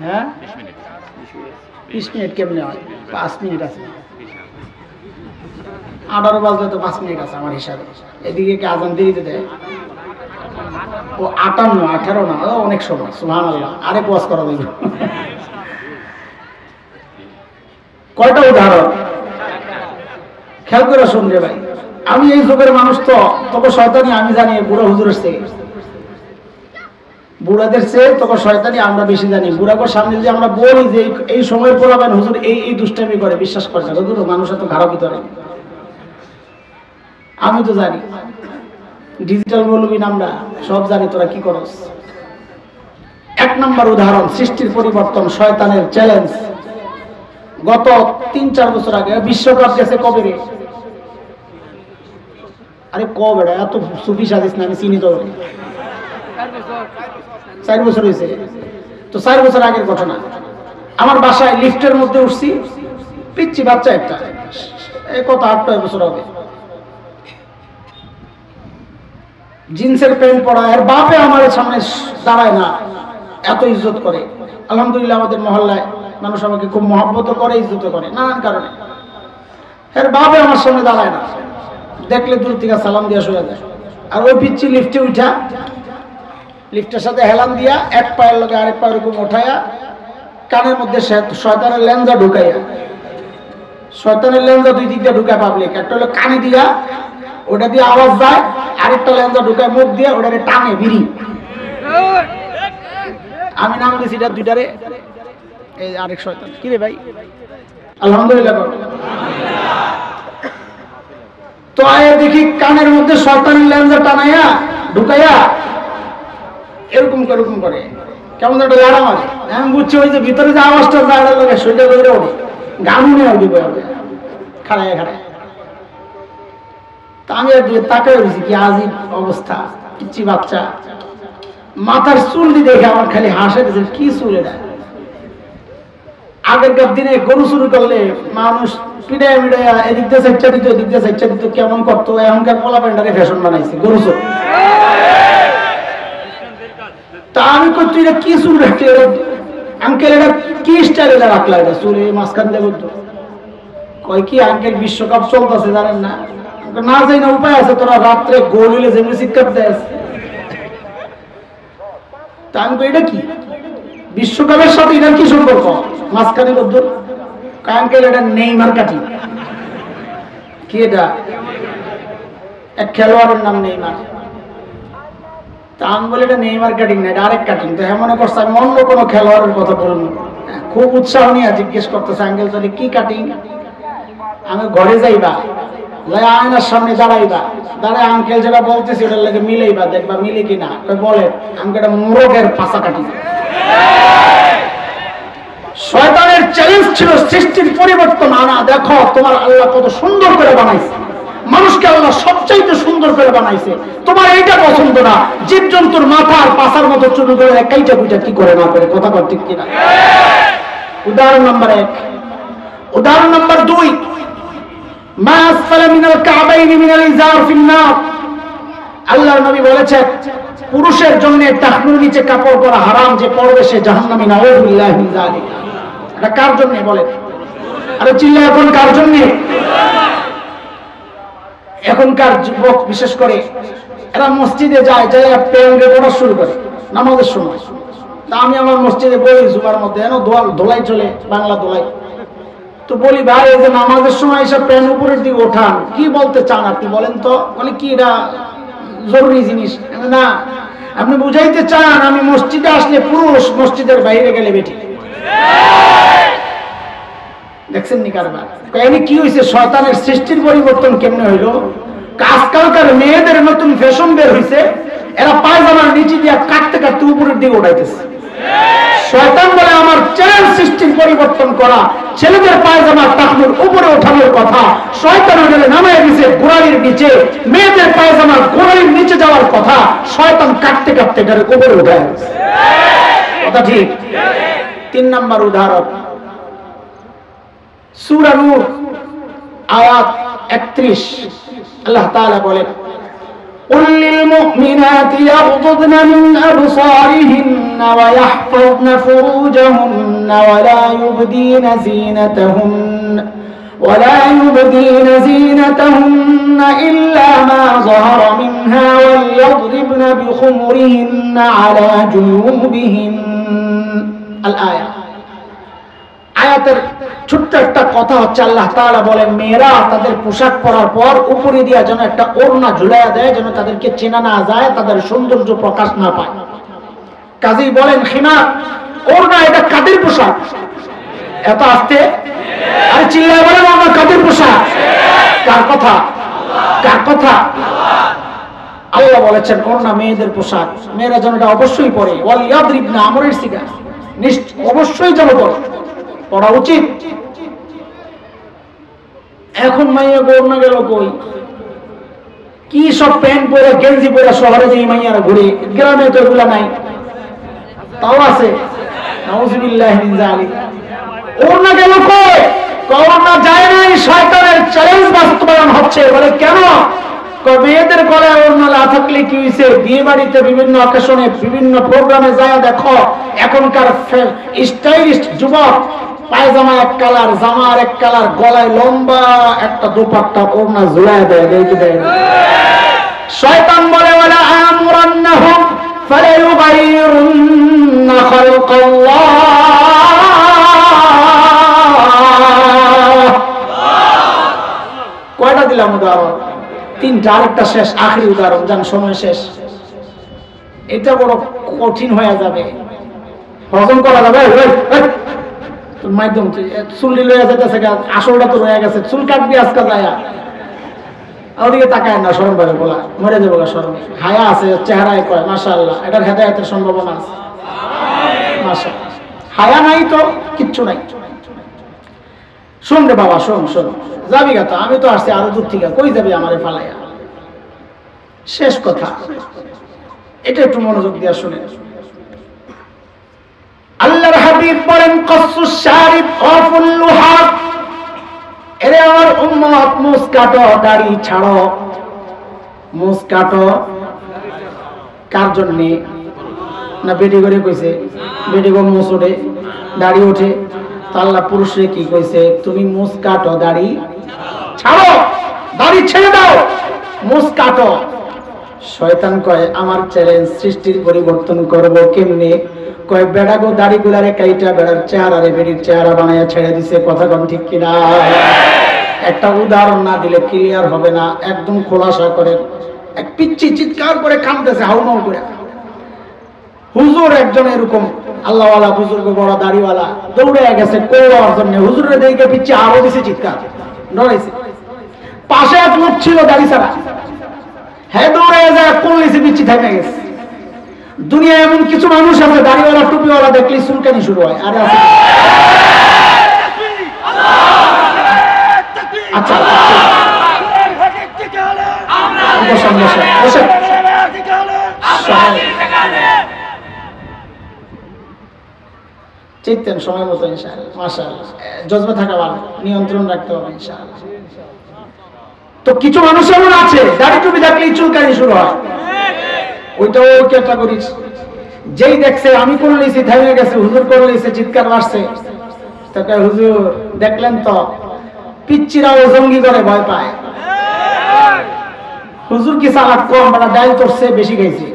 হ্যাঁ 20 মিনিট কেমনে হয়? 5 মিনিট আছে। 18 বাজলে তো 5 মিনিট আছে আমার হিসাবে। এদিকে কি আজান দেরিতে দেয়? ও 58, 18 না, অনেক সময়। সুবহানাল্লাহ, আরেক ওয়াজ করা যাবে। কয়টা উদাহরণ খেয়াল করে শুনবে ভাই। আমি এই যুগের মানুষ, তো তবে শয়তানি আমি জানি বুড়া হুজুরের চেয়ে, বুড়াদের চেয়ে তবে শয়তানি আমরা বেশি জানি। বুড়াগোর সামনে যদি আমরা বলি যে এই সময়ের পড়াবেন হুজুর এই দুষ্টামি করে, বিশ্বাস করে না। হুজুর মানুষ এত খারাপ ভিতরে, আমি তো জানি। ডিজিটাল মৌলবীন আমরা সব জানি, তোরা কি করস। 1 নম্বর উদাহরণ, সৃষ্টির পরিবর্তন, শয়তানের চ্যালেঞ্জ। গত 3-4 বছর আগে বিশ্বকাপ গেছে কবে রে? আরে কবে রে? এত সুফি সাজিস না, আমি চিনি তো। 4 বছর হয়েছে তো। 4 বছর আগের ঘটনা। আমার বাসায় লিফটের মধ্যে উঠছি, পিচ্ছি বাচ্চা একটা, কত 8-9 বছর হবে, জিন্সের প্যান্ট পরা। এর বাপে আমার সামনে দাঁড়ায় না, এত ইজ্জত করে। আলহামদুলিল্লাহ আমাদের মহল্লায় মানুষ আমাকে খুব মহব্বত করে, ইজ্জত করে নানান কারণে। এর বাপে আমার সামনে দাঁড়ায় না, দেখলে দূর থেকে সালাম দিয়া শুয়ে যায়। আর ওই পিচ্ছি লিফটে উঠা, লিফটের সাথে হেলান দিয়া এক পায়ের লগে আরেক পায়ের উপর উঠাইয়া কানের মধ্যে শয়তানের লেঞ্জা ঢুকাইয়া, শয়তানের লেঞ্জা দুই দিক দিয়ে ঢুকায় পাবলিক। একটা হলো কানে দিয়া, ওটা দিয়ে আওয়াজ যায়, আরেকটা লেঞ্জা ঢুকায় মুখ দিয়ে, ওটারে টানে বিড়ি। আমি নাম দিয়েছি এটা দুইটারে, এই আরেক শয়তান। কি রে ভাই? আলহামদুলিল্লাহ। তো আয় দেখি কানের মধ্যে শয়তানের লেঞ্জা টানাইয়া ঢুকাইয়া এরকম করে কেমন একটা লাড়া মারে। আমি বুঝছি ওই যে ভিতরে যে আওয়াজটা যায় লাগে সেটা করে ওঠে, গান নিয়ে দিব খাড়ায় খাড়ায়। তা আমি তাকে বলছি কি আজীব অবস্থা, পিচ্ছি বাচ্চা, মাথার চুলটি দেখে আমার খালি হাসে, কি চুল এটা। আগেরকার দিনে গরু শুরু করলে মানুষ পিড়ায় মিড়াইয়া এদিক দিয়ে সাইডটা দিত, এদিক দিয়ে সাইডটা দিত, কেমন করতো। এখনকার পোলা প্যান্ডারে ফ্যাশন বানাইছে গরু চুল। তা আমি কই তুই এটা কি চুল রাখলি? আঙ্কেল এটা কি স্টাইল এটা রাখলা? এটা চুল এই মাঝখান দিয়ে বলতো। কয় কি আঙ্কেল বিশ্বকাপ চলতেছে জানেন না? না যাই না, উপায় আছে, তোরা রাত্রে গোল হইলে যেমনি চিৎকার দেয়। তা আমি কই এটা কি বিশ্বকাপের সাথে এটার কি সম্পর্ক? মাঝখানে বলতো আঙ্কেল এটা নেইমার কাটিং। কি এটা? এক খেলোয়াড়ের নাম নেইমার। তা আমি বলি এটা নেইমার কাটিং না, এটা আরেক কাটিং। তো মনে করছে আমি অন্য কোনো খেলোয়াড়ের কথা বলবো। খুব উৎসাহ নিয়ে জিজ্ঞেস করতেছে আঙ্কেল তাহলে কি কাটিং? আমি ঘরে যাইবা, যাই আয়নার সামনে দাঁড়াইবা, দাঁড়ায় আঙ্কেল যেটা বলতেছি ওটার লাগে মিলাইবা, দেখবা মিলে কিনা। বলে আমাকে এটা মোরগের পাশা কাটিং। শয়তানের চ্যালেঞ্জ ছিল সৃষ্টির পরিবর্তন আনা। দেখো তোমার আল্লাহ কত সুন্দর করে বানাইছে, মানুষকে আল্লাহ সবচাইতে সুন্দর করে বানাইছে। তোমার এইটা পছন্দ না, জীবজন্তুর মাথা আর পাছার মতো চুরি করে একাইটা বুঝা কি করে না করে, কথা বল ঠিক কিনা? উদাহরণ নাম্বার 1। উদাহরণ নাম্বার 2, মা আসফালা মিনাল কাবাইনি মিনাল ইজার ফিন্নার। আল্লাহর নবী বলেছেন পুরুষের জন্য টাকনুর নিচে কাপড় পরা হারাম, যে পরবে সে জাহান্নামী। নাউযুবিল্লাহি মিন যালিক। এটা কার জন্য বলেন? আরে চিল্লা এখন কার জন্য? এখনকার যুবক বিশেষ করে এরা মসজিদে যায়, যায় প্যান্টে পড়া শুরু করে নামাজের সময়। তা আমি আমার মসজিদে বলি জুমার মধ্যে এন ধোলাই চলে, বাংলা ধোলাই। তো বলি ভাই এই যে নামাজের সময় এসব প্যান্ট উপরের দিকে ওঠান, কি বলতে চান আপনি বলেন তো? বলে কি এটা জরুরি জিনিস? না, আপনি বুঝাইতে চান আমি মসজিদে আসলে পুরুষ, মসজিদের বাইরে গেলে বেটি। দেখছেন নি কারবার? কি হয়েছে? শয়তানের সৃষ্টির পরিবর্তন কেমনে হইল? আজকালকার মেয়েদের নতুন ফ্যাশন বের হয়েছে, এরা পায়জামার নিচে দিয়ে কাটতে কাটতে উপরের দিকে উঠাইতেছে। শয়তান বলে আমার চ্যালেঞ্জ সৃষ্টির পরিবর্তন করা, ছেলেদের পায়জামার টাকনুর উপরে ওঠানোর কথা শয়তান ওখানে নামায় দিয়েছে গোড়ালির নিচে, মেয়েদের পায়জামার গোড়ালির নিচে যাওয়ার কথা শয়তান কাটতে কাটতে এটার উপরে উঠায়। কথা ঠিক? 3 নাম্বার উদাহরণ সূরা নূর আয়াত 31। আল্লাহ তাআলা বলেন قل للمؤمنات يغضضن من أبصارهن ويحفظن فروجهن ولا يبدين زينتهن إلا ما ظهر منها وليضربن بخمرهن على جيوبهن। الآية। আয়াতের ছোট্ট একটা কথা হচ্ছে আল্লাহ তাআলা বলেন মেয়েরা তাদের পোশাক পরার পর উপরে দিয়া যেন একটা ওড়না ঝুলাইয়া দেয়, যেন তাদেরকে চেনা না যায়, তাদের সৌন্দর্য প্রকাশ না পায়। কাজেই বলেন খিমার, ওড়না এটা কাদের পোশাক? এত আস্তে আরে চিল্লায় বলেন ওড়না কাদের পোশাক? কার কথা? কার কথা? আল্লাহ বলেছেন ওড়না মেয়েদের পোশাক, মেয়েরা যেন এটা অবশ্যই পরে। ওয়াল ইয়াদরিবনা, আমরের সিগা, অবশ্যই যেন পড়া উচিত। এখন মাইয়া গৌরনা গেল কই, কি সব প্যান্ট পরে গেঞ্জি পরে শহরে যে মাইয়ারা ঘুরে, গ্রামে তো এগুলা নাই, তাও আছে। নাউযুবিল্লাহি মিন যালিক। ওড়না গেল কই? ওড়না যায় নাই, শয়তানের চ্যালেঞ্জ বাস্তবায়ন হচ্ছে। বলে কেন? মেয়েদের গলায় ওড়না না থাকলে কি হয়েছে? বিয়ে বাড়িতে বিভিন্ন অকেশনে বিভিন্ন প্রোগ্রামে যায় দেখো, এখনকার স্টাইলিস্ট যুবক পায়জামা এক কালার, জামার এক কালার, গলায় লম্বা একটা দুপাট্টা ওড়না ঝুলায় দেয়, দেখে দেয়। শয়তান বলে ওয়ালা আমরান্নাহুম ফালায়ুগাইরুন্না খালকাল্লাহ। কয়টা দিলাম উদাহরণ? তিনটা, আরেকটা শেষ, আখরি উদাহরণ, জান সময় শেষ। এটা বড় কঠিন হয়ে যাবে, হজম করা যাবে। মাধ্যম চুলটি লয়ে যেতেছে, আসলটা তো রয়ে গেছে, চুল কাটবি আজকে যায়, ওদিকে তাকায় না, শরম পাবে, বলা মরে যাবো শরম। হায়া আছে চেহারায়, কয় মাশাআল্লাহ, এটার হেদায়েতের সম্ভাবনা আছে। মাশাআল্লাহ, হায়া নাই তো কিচ্ছু নাই। শোন রে বাবা, শোন শোন, যাবি গা তো, আমি তো আসছি আরো দূর থেকে, কই যাবি আমারে ফালাইয়া? শেষ কথা, এটা একটু মনোযোগ দিয়া শুনে। আল্লাহর হাবিব বলেন কসসুস শারিব ওয়াফুল লুহাব, এরে আমার উম্মত, মুছ কাটো, দাড়ি ছাড়ো। মুছ কাটো কার জন্য? না বেটি করে কইছে? বেটি গো মুছ ওঠে, দাড়ি ওঠে, তো আল্লাহ পুরুষরে কি কইছে? তুমি মুছ কাটো, দাড়ি ছাড়ো, দাড়ি ছেড়ে দাও, মুছ কাটো। শয়তান কয় আমার চ্যালেঞ্জ, সৃষ্টির পরিবর্তন করব কেমনে? কয় বেড়া গো দাড়ি গুলারে কাইটা বেড়ার চেহারা রে বেড়ির চেহারা বানায়া ছেড়ে দিছে। কথা কোন ঠিক কিনা? একটা উদাহরণ না দিলে ক্লিয়ার হবে না, একদম খোলাসা করে। এক পিচ্চি চিৎকার করে কাঁদতেছে হাউমাউ করে। হুজুর একজন এরকম আল্লাহওয়ালা বুজুর্গ, বড় দাড়িওয়ালা, দৌড়ে গেছে কোয়ার জন্য। হুজুরের দিকে পিচ্চি আরো দিছে চিৎকার, ডরাইছে। পাশে এক লোক ছিল দাড়ি ছাড়া, হ্যাঁ দৌড়ে যায় কোন লিসে পিচ্চি থেমে গেছে। দুনিয়া এমন কিছু মানুষ আছে দাড়িওয়ালা টুপিওয়ালা দেখলে চুলকানি শুরু হয়। আরে আছে, আচ্ছা চিনতেন সময় মতো ইনশাআল্লাহ। মাশাআল্লাহ, জজবা থাকা ভালো, নিয়ন্ত্রণ রাখতে হবে ইনশাআল্লাহ। তো কিছু মানুষ এমন আছে দাড়ি টুপি দেখলেই চুলকানি শুরু হয়, ওইটাও ক্যাটাগরি। যেই দেখছে আমি কোন লিসি থেমে গেছে, হুজুর কোন লিসে চিৎকার মারছে, তাকে হুজুর দেখলেন তো পিচ্চিরাও জঙ্গি করে ভয় পায়। হুজুর কি সালাত কম, মানে ডাইল করছে বেশি খাইছে।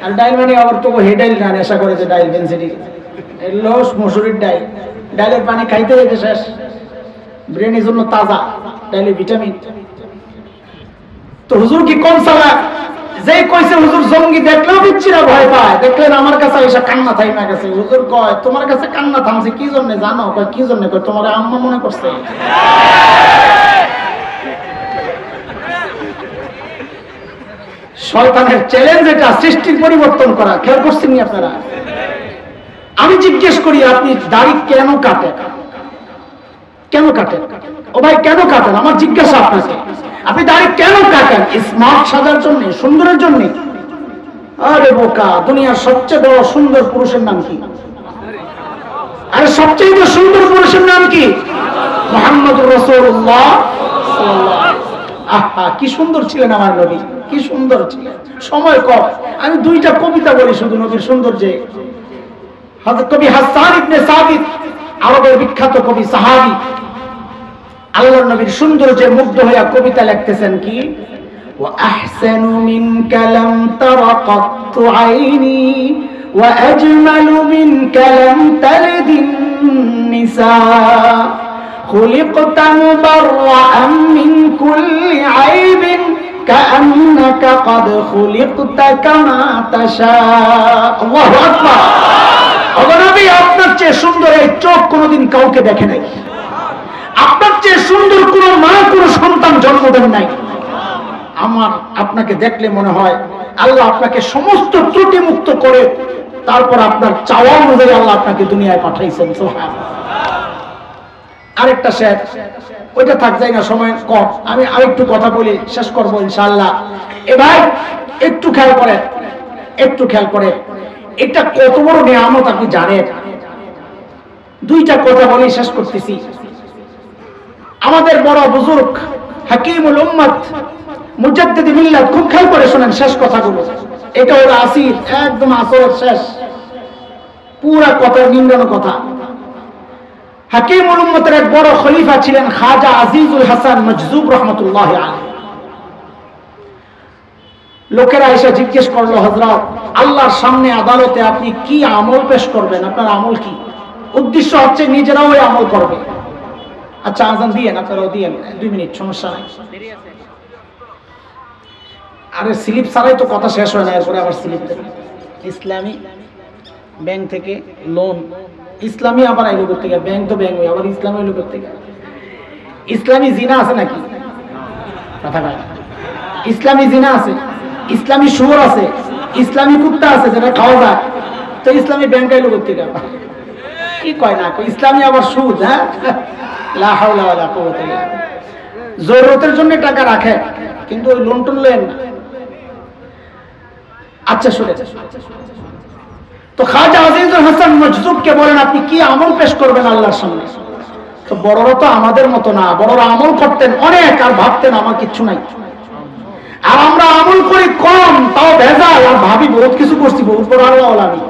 আর ডাইল মানে আবার তো হে ডাইল না, নেশা করেছে ডাইল, বেনসিডি, লস মসুরির ডাইল। ডাইলের পানি খাইতে যেতে শেষ, ব্রেনের জন্য তাজা, ডাইলে ভিটামিন। তো হুজুর কি কম সালাত? যেই কইছে হুজুর জঙ্গি দেখলেও পিচ্চিরা ভয় পায়। দেখলেন আমার কাছে এসে কান্না থাইমা গেছে। হুজুর কয় তোমার কাছে কান্না থামছে কি জন্য জানো? কয় কি জন্য? কয় তোমার আম্মা মনে করছে। শয়তানের চ্যালেঞ্জ এটা, সৃষ্টির পরিবর্তন করা। খেয়াল করছেন আপনারা? আমি জিজ্ঞেস করি আপনি দাড়ি কেন কাটেন? কেন কাটেন? ও ভাই কেন কাটেন? আমার জিজ্ঞাসা আপনাকে, আপনি দাড়ি কেন কাটেন? স্মার্ট সাজার জন্য, সুন্দরের জন্য? আরে বোকা, দুনিয়ার সবচেয়ে বড় সুন্দর পুরুষের নাম কি? আরে সবচেয়ে সুন্দর পুরুষের নাম কি? মুহাম্মদুর রাসূলুল্লাহ সাল্লাল্লাহু আলাইহি ওয়াসাল্লাম। আহা কি সুন্দর ছিলেন আমার নবী, কি সুন্দর ছিলেন। সময় কম, আমি দুইটা কবিতা বলি শুধু নবীর সৌন্দর্যে। হযরত কবি হাসান ইবনে সাবিত, আরবের বিখ্যাত কবি, সাহাবী, আল্লাহর নবীর সৌন্দর্যে মুগ্ধ হয়ে কবিতা লিখতেছেন কি? ওয়া আহসানু মিনকা লাম তারা কাত্তু আইনি ওয়া আজমালু মিনকা লাম তালিদিন নিসা খুলিকতা মুবাররাআন মিন কুল্লি আইবিন কাআন্নাকা ক্বাদ খুলিকতা কামা তাশা। আল্লাহু আকবার। ওগো নবী, আপনার চেয়ে সুন্দর এই চোখ কোনোদিন কাউকে দেখে নাই। আপনার চেয়ে সুন্দর কোন মা কোন সন্তান জন্ম দেন নাই। আমার আপনাকে দেখলে মনে হয় আল্লাহ আপনাকে সমস্ত ত্রুটি মুক্ত করে তারপর আপনার চাওয়া অনুযায়ী আল্লাহ আপনাকে দুনিয়ায় পাঠাইছেন। সুবহানাল্লাহ। আরেকটা শের, ওইটা থাক যায় না, সময় কম, আমি আরেকটু কথা বলি শেষ করবো ইনশাআল্লাহ। এ ভাই একটু খেয়াল করে, একটু খেয়াল করে, এটা কত বড় নিয়ামত আপনি জানেন? দুইটা কথা বলি শেষ করতেছি। আমাদের বড় বুজুর্গ হাকিমুল উম্মত মুজাদ্দিদ মিল্লাত, খুব খেয়াল করে শুনেন শেষ কথাগুলো। এটা হলো আসির, একদম আসরের শেষ, পুরা কথার নিম্ন কথা। হাকিমুল উম্মতের এক বড় খলিফা ছিলেন খাজা আজিজুল হাসান মজজুব রহমতুল্লাহ আলাইহি। লোকেরা এসে জিজ্ঞেস করলো, হযরত আল্লাহর সামনে আদালতে আপনি কি আমল পেশ করবেন, আপনার আমল কি? উদ্দেশ্য হচ্ছে নিজেরাও ওই আমল করবে। আচ্ছা আজান দিয়েন, আপনারাও দিয়েন, 2 মিনিট, সমস্যা নাই। আরে স্লিপ ছাড়াই তো কথা শেষ হয় না, এরপরে আবার স্লিপ দেবে। ইসলামী ব্যাংক থেকে লোন, ইসলামী আবার আইলো থেকে, ব্যাংক তো ব্যাংক, আবার ইসলামী আইলো থেকে। ইসলামী জিনা আছে নাকি? কথা বলে। ইসলামী জিনা আছে, ইসলামী শুয়োর আছে, ইসলামী কুত্তা আছে যেটা খাওয়া যায়, তো ইসলামী ব্যাংক আইলো থেকে? কি কয় না ইসলামী আবার সুদ? হ্যাঁ, লা হাওলা ওয়ালা কুওয়াতা ইল্লা বিল্লাহ। জরুরতের জন্য টাকা রাখে, কিন্তু ওই লোন টোন লেন না। আচ্ছা শুনে, তো খাজা আজিজুল হাসান মজজুবকে বলেন আপনি কি আমল পেশ করবেন আল্লাহর সামনে? তো বড়রা তো আমাদের মতো না, বড়রা আমল করতেন অনেক আর ভাবতেন আমার কিচ্ছু নাই। আর আমরা আমল করি কম, তাও ভেজাল, আর ভাবি বহুত কিছু করছি, বহুত বড় আল্লাহ আমি।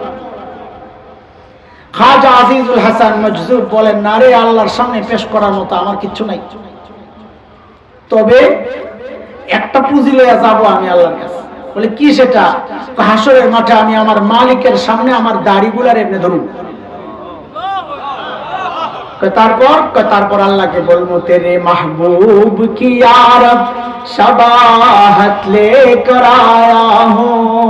খাজা আজিজুল হাসান মজজুব বলেন না রে, আল্লাহর সামনে পেশ করার মতো আমার কিচ্ছু নাই, তবে একটা পুঁজি লইয়া যাবো আমি আল্লাহর কাছে। বলে কি সেটা? হাসরের মাঠে আমি আমার মালিকের সামনে আমার দাড়িগুলার এমনি ধরুন। তারপর আল্লাহকে বলবো, তেরে মাহবুব কি আরব শবাহত লেকর আয়া হুঁ,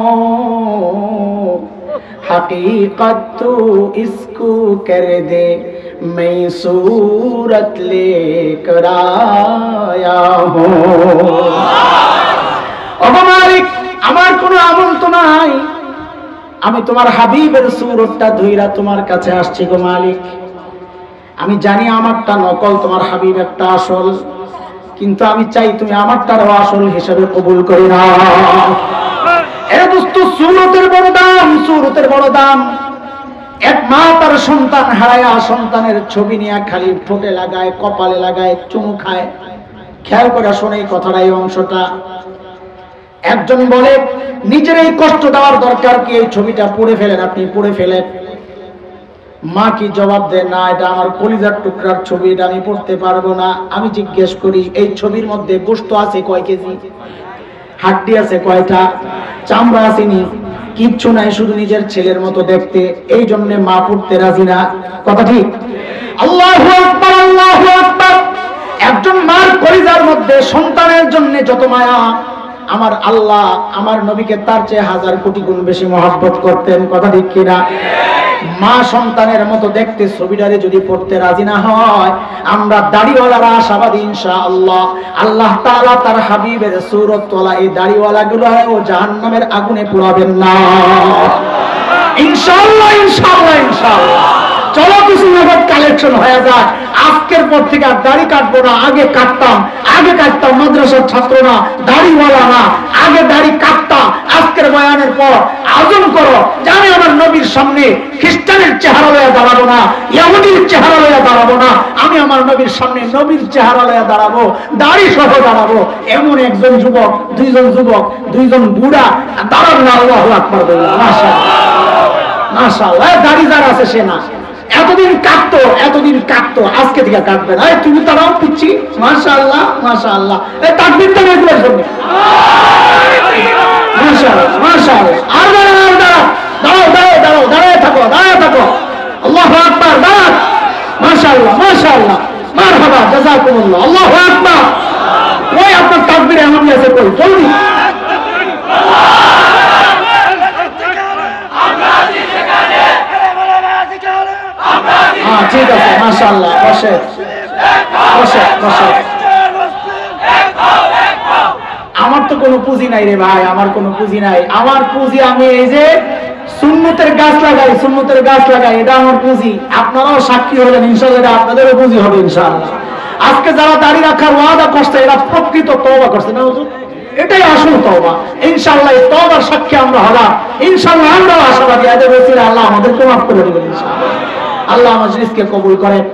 हकीकत तू इसको कर दे मैं सूरत लेकर आया हूँ। ওগো মালিক, আমার কোনো আমল তো নাই, আমি তোমার হাবিবের সূরতটা ধইরা তোমার কাছে আসছি গো মালিক। আমি জানি আমারটা নকল, তোমার হাবিব একটা আসল, কিন্তু আমি চাই তুমি আমারটারও আসল হিসেবে কবুল করে নাও। এ দোস্ত, সূরতের বড় দাম, সূরতের বড় দাম। এক মা তার সন্তান হারায়া সন্তানের ছবি নিয়ে খালি ঠোঁটে লাগায়, কপালে লাগায়, চুমু খায়। খেয়াল করে শোনে এই কথাটা, এই অংশটা। একজন বলে নিজের এই কষ্ট দেওয়ার দরকার কি, এই ছবিটা পড়ে ফেলেন, আপনি পড়ে ফেলেন। মা কি জবাব দেয়, না এটা আমার কলিজার টুকরার ছবি, এটা আমি পড়তে পারবো না। আমি জিজ্ঞেস করি, এই ছবির মধ্যে গোশত আছে কয় কেজি, হাড্ডি আছে কয়টা, চামড়া আসেনি, কিচ্ছু নাই, শুধু নিজের ছেলের মতো দেখতে। এই জন্য মা পড়তে রাজি না। কথা ঠিক? আল্লাহু আকবার, আল্লাহু আকবার। একজন মার কলিজার মধ্যে সন্তানের জন্য যত মায়া, আমার আল্লাহ আমার নবীকে তার চেয়ে 1000 কোটি গুণ বেশি মহব্বত করতেন। কথা ঠিক কিনা? মা সন্তানের মতো দেখতে ছবিটারে যদি পড়তে রাজি না হয়, আমরা দাড়িওয়ালারা আশাবাদী ইনশাআল্লাহ আল্লাহ তাআলা তার হাবিবের সূরত তোলা এই দাড়িওয়ালা গুলো ও জাহান্নামের আগুনে পোড়াবেন না ইনশাআল্লাহ, ইনশাআল্লাহ, ইনশাআল্লাহ। চলো কিছু নগদ কালেকশন হয়ে যাক। আজকের পর থেকে আর দাড়ি কাটবো না। আগে কাটতাম মাদ্রাসার ছাত্র না, দাড়িওয়ালা না, আগে দাড়ি কাটতাম। আজকের বয়ানের পর আজম করো যে আমি আমার নবীর সামনে খ্রিস্টানের চেহারা লইয়া দাঁড়াবো না, ইহুদির চেহারা লইয়া দাঁড়াবো না, আমি আমার নবীর সামনে নবীর চেহারা লইয়া দাঁড়াবো, দাড়ি সহ দাঁড়াবো। এমন একজন যুবক, দুইজন বুড়া দাঁড়াবো না। আল্লাহু আকবার বললাম, মাশাআল্লাহ, মাশাআল্লাহ। দাড়ি যার আছে সে না, এতদিন কাটতো, আজকে থেকে কাটবে না। তুমি তারাও পিচ্ছি, মাশাআল্লাহ, মাশাআল্লাহ। এই তাকবীর দেন এগুলোর জন্য, মাশাআল্লাহ, মাশাআল্লাহ। আর দাঁড়াও, দাঁড়ায় থাকো। আল্লাহু আকবার, দাঁড়ান, মাশাআল্লাহ, মাশাআল্লাহ, মারহাবা, জাযাকুমুল্লাহ, আল্লাহু আকবার। ওই আপনার তাকবীর এমন আছে, কই জলদি। ঠিক আছে, মাশাআল্লাহ। আমার তো কোনো পুঁজি নাই রে ভাই, আমার কোনো পুঁজি নাই। আমার পুঁজি আমি এই যে সুন্নতের গাছ লাগাই, এটা আমার পুঁজি। আপনারাও সাক্ষী হলেন, ইনশাআল্লাহ আপনাদেরও পুঁজি হবে ইনশাআল্লাহ। আজকে যারা দাড়ি রাখার ওয়াদা করছে এরা প্রকৃত তওবা করছে না হুজুর? এটাই আসল তওবা। ইনশাআল্লাহ এই তওবার সাক্ষী আমরা হলাম। ইনশাআল্লাহ আমরাও আশাবাদী, এদের ওসিলায় আল্লাহ আমাদেরকে মাফ করে দেবেন ইনশাআল্লাহ। আল্লাহ মাজলিসকে কবুল করেন।